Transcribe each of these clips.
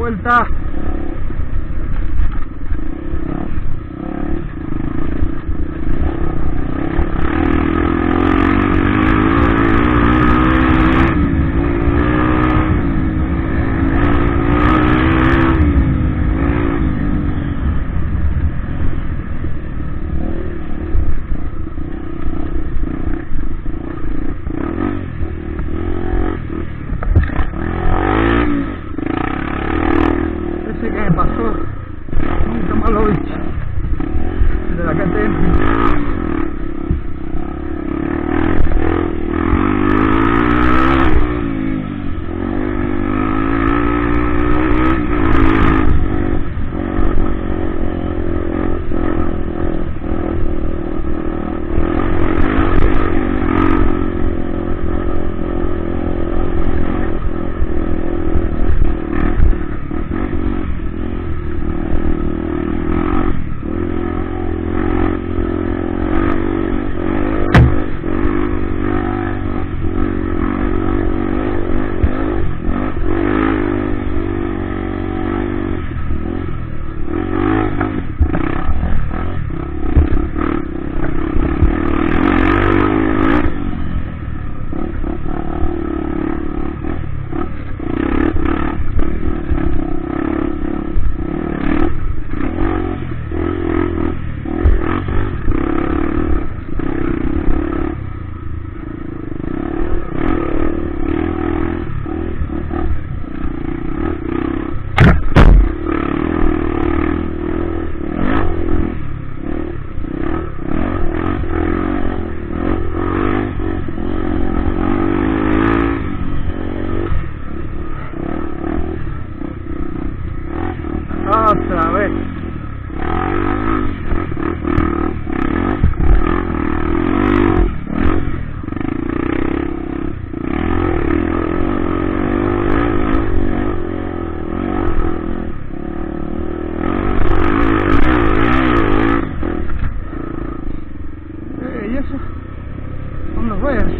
vuelta. De la KTM. Otra vez. ¿Y eso? Son los ruedas.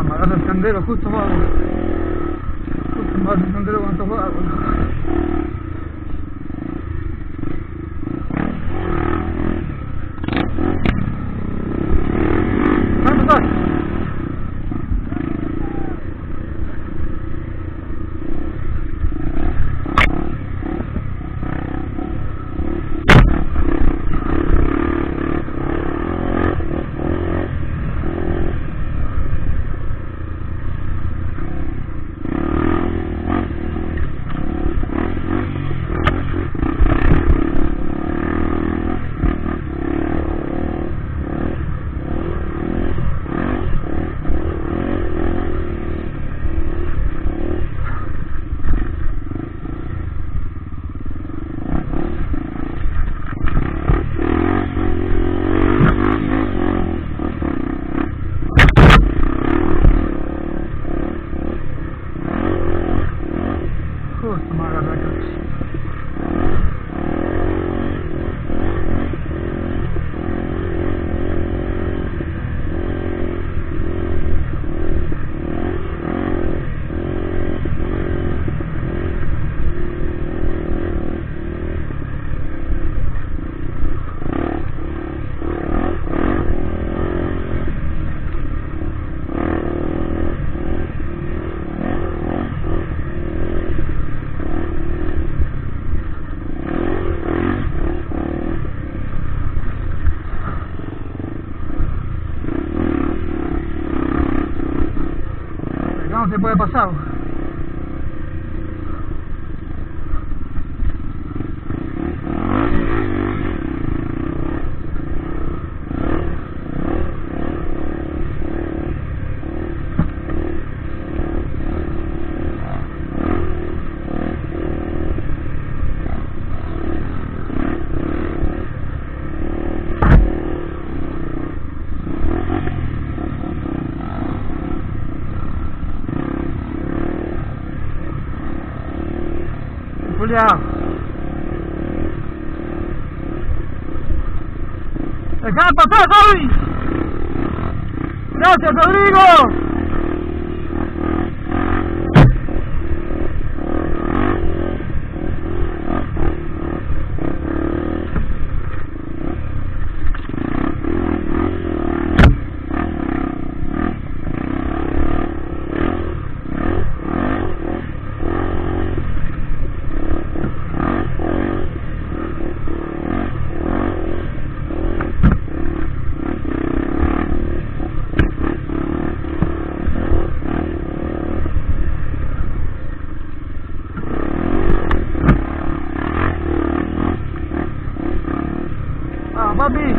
Me agarra el sendero justo abajo. Justo me agarra el sendero con estos vagos. ¡Vamos a pasar! Justo me agarra acá. No se puede pasar. Julia. ¡Dejá pasar, Javi! ¡Gracias, Rodrigo! Papi.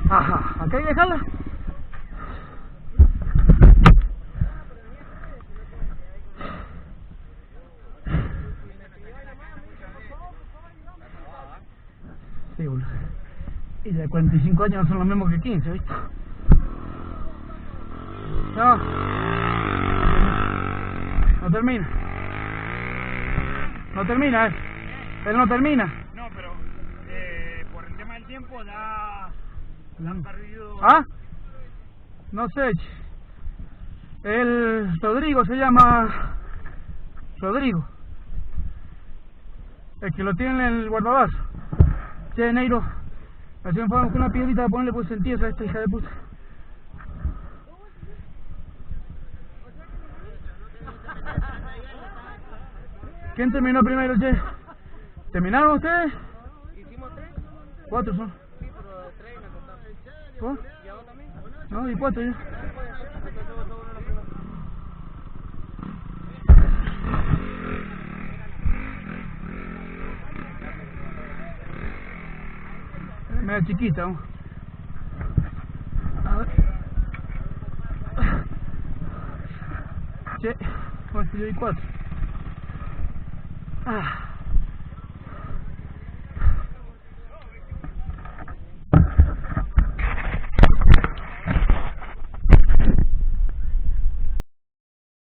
Ajá, acá hay que dejarla. Sí, boludo. Y de 45 años no son los mismos que 15, ¿viste? No. No termina. No termina, Él no termina. No, pero por el tema del tiempo la han perdido. ¿Ah? No sé. El Rodrigo se llama. Rodrigo. El que lo tiene en el guardavaso. Che, Neiro. Así me ponemos con una piedrita para ponerle pues sentido a esta hija de puta. ¿Quién terminó primero, che? ¿Terminaron ustedes? Hicimos 3. 4 son. Sí, pero 3 me contaron. ¿Cómo? ¿Y a vos también? No, y 4 yo. Media chiquita, vamos. A ver. Che, bueno, yo di 4. Ah.